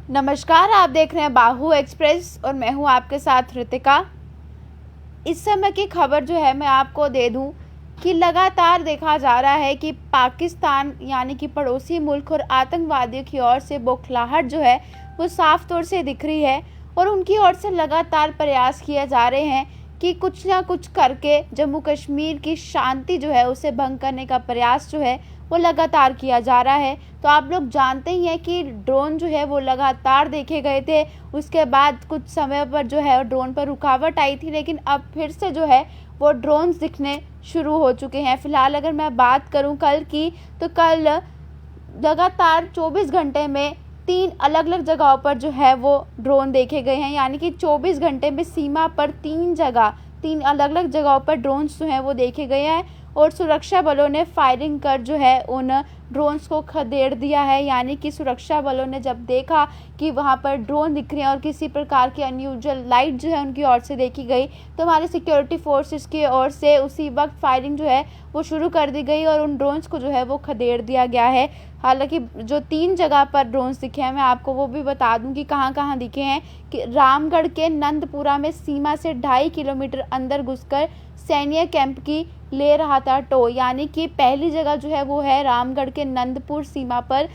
नमस्कार, आप देख रहे हैं बाहु एक्सप्रेस और मैं हूं आपके साथ रितिका। इस समय की खबर जो है मैं आपको दे दूं कि लगातार देखा जा रहा है कि पाकिस्तान यानी कि पड़ोसी मुल्क और आतंकवादियों की ओर से बौखलाहट जो है वो साफ तौर से दिख रही है और उनकी ओर से लगातार प्रयास किए जा रहे हैं कि कुछ ना कुछ करके जम्मू कश्मीर की शांति जो है उसे भंग करने का प्रयास जो है वो लगातार किया जा रहा है। तो आप लोग जानते ही हैं कि ड्रोन जो है वो लगातार देखे गए थे, उसके बाद कुछ समय पर जो है ड्रोन पर रुकावट आई थी, लेकिन अब फिर से जो है वो ड्रोन्स दिखने शुरू हो चुके हैं। फ़िलहाल अगर मैं बात करूं कल की, तो कल लगातार 24 घंटे में 3 अलग-अलग जगहों पर जो है वो ड्रोन देखे गए हैं, यानी कि 24 घंटे में सीमा पर 3 अलग-अलग जगहों पर ड्रोन्स जो हैं वो देखे गए हैं और सुरक्षा बलों ने फायरिंग कर जो है उन ड्रोन्स को खदेड़ दिया है। यानी कि सुरक्षा बलों ने जब देखा कि वहां पर ड्रोन दिख रहे हैं और किसी प्रकार की अनयूजुअल लाइट जो है उनकी ओर से देखी गई, तो हमारे सिक्योरिटी फोर्सेस की ओर से उसी वक्त फायरिंग जो है वो शुरू कर दी गई और उन ड्रोन्स को जो है वो खदेड़ दिया गया है। हालांकि जो 3 जगह पर ड्रोन्स दिखे हैं, मैं आपको वो भी बता दूं कि कहां-कहां दिखे हैं। कि रामगढ़ के नंदपुरा में सीमा से 2.5 किलोमीटर अंदर घुसकर सैन्य कैंप की ले रहा था टो। यानी कि पहली जगह जो है वो है रामगढ़ के नंदपुर सीमा पर,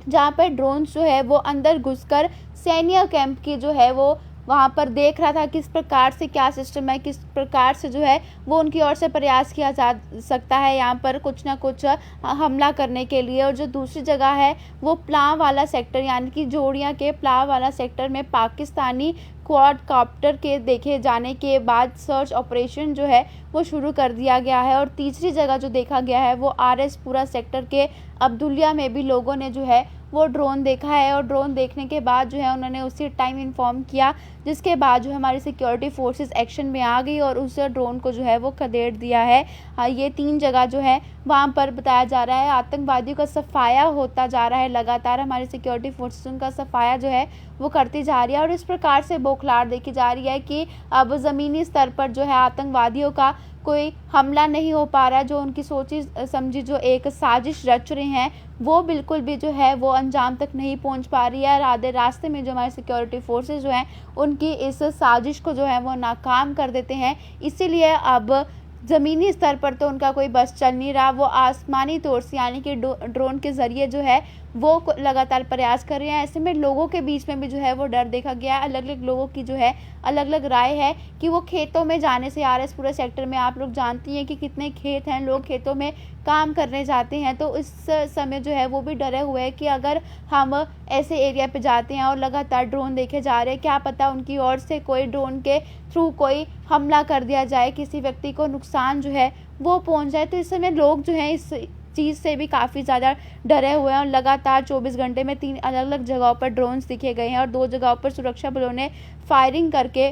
जहाँ पर ड्रोन्स जो है वो अंदर घुसकर सैन्य कैंप की जो है वो वहाँ पर देख रहा था किस प्रकार से क्या सिस्टम है, किस प्रकार से जो है वो उनकी ओर से प्रयास किया जा सकता है यहाँ पर कुछ ना कुछ हमला करने के लिए। और जो दूसरी जगह है वो प्लाव वाला सेक्टर, यानी कि जोड़ियाँ के प्लाव वाला सेक्टर में पाकिस्तानी क्वाडकॉप्टर के देखे जाने के बाद सर्च ऑपरेशन जो है वो शुरू कर दिया गया है। और तीसरी जगह जो देखा गया है वो RS पूरा सेक्टर के अब्दुलिया में भी लोगों ने जो है वो ड्रोन देखा है और ड्रोन देखने के बाद जो है उन्होंने उसी टाइम इन्फॉर्म किया, जिसके बाद जो हमारी सिक्योरिटी फोर्सेस एक्शन में आ गई और उस ड्रोन को जो है वो खदेड़ दिया है। ये 3 जगह जो है वहाँ पर बताया जा रहा है आतंकवादियों का सफाया होता जा रहा है। लगातार हमारी सिक्योरिटी फोर्सेस उनका सफाया जो है वो करती जा रही है और इस प्रकार से बौखलाहट देखी जा रही है कि अब ज़मीनी स्तर पर जो है आतंकवादियों का कोई हमला नहीं हो पा रहा है। जो उनकी सोची समझी जो एक साजिश रच रहे हैं वो बिल्कुल भी जो है वो अंजाम तक नहीं पहुंच पा रही है। आधे रास्ते में जो हमारे सिक्योरिटी फोर्सेस जो हैं उनकी इस साजिश को जो है वो नाकाम कर देते हैं। इसीलिए अब ज़मीनी स्तर पर तो उनका कोई बस चल नहीं रहा, वो आसमानी तौर से यानी कि ड्रोन के ज़रिए जो है वो लगातार प्रयास कर रहे हैं। ऐसे में लोगों के बीच में भी जो है वो डर देखा गया है। अलग-अलग लोगों की जो है अलग-अलग राय है कि वो खेतों में जाने से, RS पूरे सेक्टर में आप लोग जानती हैं कि कितने खेत हैं, लोग खेतों में काम करने जाते हैं, तो इस समय जो है वो भी डरे हुए हैं कि अगर हम ऐसे एरिया पे जाते हैं और लगातार ड्रोन देखे जा रहे हैं, क्या पता उनकी ओर से कोई ड्रोन के थ्रू कोई हमला कर दिया जाए, किसी व्यक्ति को नुकसान जो है वो पहुंच जाए। तो इस समय लोग जो हैं इस चीज़ से भी काफ़ी ज़्यादा डरे हुए हैं और लगातार 24 घंटे में 3 अलग-अलग जगहों पर ड्रोन्स दिखे गए हैं और 2 जगहों पर सुरक्षा बलों ने फायरिंग करके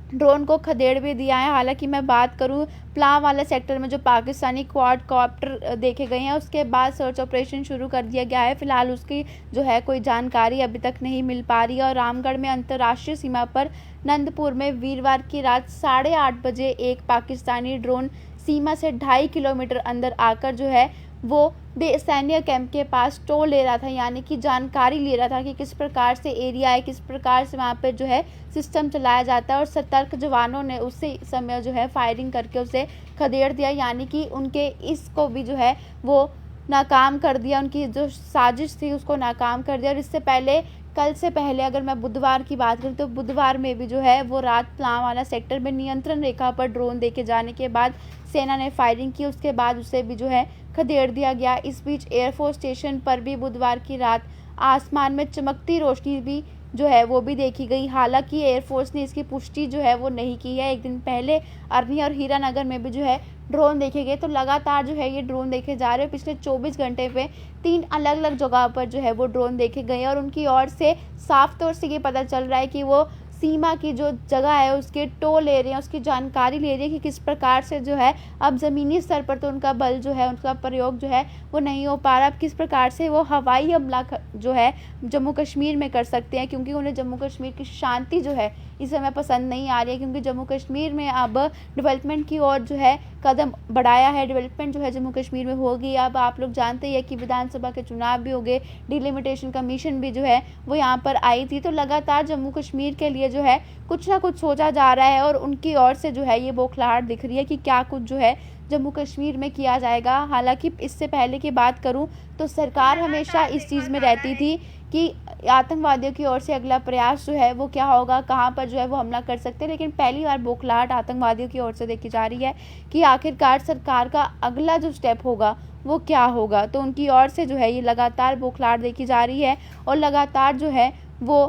ड्रोन को खदेड़ भी दिया है। हालांकि मैं बात करूं प्लाव वाले सेक्टर में जो पाकिस्तानी क्वाडकॉप्टर देखे गए हैं उसके बाद सर्च ऑपरेशन शुरू कर दिया गया है। फिलहाल उसकी जो है कोई जानकारी अभी तक नहीं मिल पा रही है। और रामगढ़ में अंतर्राष्ट्रीय सीमा पर नंदपुर में वीरवार की रात 8:30 बजे एक पाकिस्तानी ड्रोन सीमा से 2.5 किलोमीटर अंदर आकर जो है वो सैन्य कैंप के पास टो ले रहा था, यानी कि जानकारी ले रहा था कि किस प्रकार से एरिया है, किस प्रकार से वहाँ पे जो है सिस्टम चलाया जाता है। और सतर्क जवानों ने उसी समय जो है फायरिंग करके उसे खदेड़ दिया, यानी कि उनके इसको भी जो है वो नाकाम कर दिया, उनकी जो साजिश थी उसको नाकाम कर दिया। और इससे पहले कल से पहले अगर मैं बुधवार की बात करूँ तो बुधवार में भी जो है वो रात प्लाव वाला सेक्टर में नियंत्रण रेखा पर ड्रोन देखे जाने के बाद सेना ने फायरिंग की, उसके बाद उसे भी जो है खदेड़ दिया गया। इस बीच एयरफोर्स स्टेशन पर भी बुधवार की रात आसमान में चमकती रोशनी भी जो है वो भी देखी गई। हालांकि एयरफोर्स ने इसकी पुष्टि जो है वो नहीं की है। एक दिन पहले अरनी और हीरानगर में भी जो है ड्रोन देखे गए। तो लगातार जो है ये ड्रोन देखे जा रहे हैं। पिछले 24 घंटे पे 3 अलग-अलग जगह पर जो है वो ड्रोन देखे गए और उनकी ओर से साफ तौर से ये पता चल रहा है कि वो सीमा की जो जगह है उसके टो ले रहे हैं, उसकी जानकारी ले रहे हैं कि किस प्रकार से जो है अब ज़मीनी स्तर पर तो उनका बल जो है, उनका प्रयोग जो है वो नहीं हो पा रहा। अब किस प्रकार से वो हवाई हमला जो है जम्मू कश्मीर में कर सकते हैं, क्योंकि उन्हें जम्मू कश्मीर की शांति जो है इस समय पसंद नहीं आ रही है, क्योंकि जम्मू कश्मीर में अब डेवलपमेंट की ओर जो है कदम बढ़ाया है। डेवलपमेंट जो है जम्मू कश्मीर में होगी। अब आप लोग जानते ही है कि विधानसभा के चुनाव भी हो गए, डिलिमिटेशन कमीशन भी जो है वो यहाँ पर आई थी। तो लगातार जम्मू कश्मीर के लिए जो है कुछ ना कुछ सोचा जा रहा है और उनकी ओर से जो है ये बौखलाहट दिख रही है कि क्या कुछ जो है जम्मू कश्मीर में किया जाएगा। हालांकि इससे पहले की बात करूं तो सरकार हमेशा इस चीज़ में रहती थी कि आतंकवादियों की ओर से अगला प्रयास जो है वो क्या होगा, कहाँ पर जो है वो हमला कर सकते हैं। लेकिन पहली बार बौखलाहट आतंकवादियों की ओर से देखी जा रही है कि आखिरकार सरकार का अगला जो स्टेप होगा वो क्या होगा। तो उनकी ओर से जो है ये लगातार बौखलाहट देखी जा रही है और लगातार जो है वो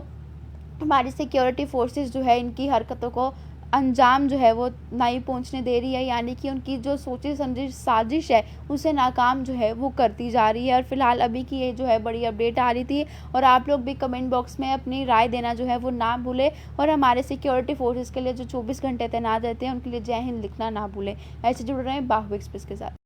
हमारी सिक्योरिटी फोर्सेस जो है इनकी हरकतों को अंजाम जो है वो नहीं पहुंचने दे रही है, यानी कि उनकी जो सोची समझी साजिश है उसे नाकाम जो है वो करती जा रही है। और फिलहाल अभी की ये जो है बड़ी अपडेट आ रही थी और आप लोग भी कमेंट बॉक्स में अपनी राय देना जो है वो ना भूलें और हमारे सिक्योरिटी फोर्सेस के लिए जो 24 घंटे तैनात रहते हैं उनके लिए जय हिंद लिखना ना भूलें। ऐसे जुड़ रहे हैं बाहु एक्सप्रेस के साथ।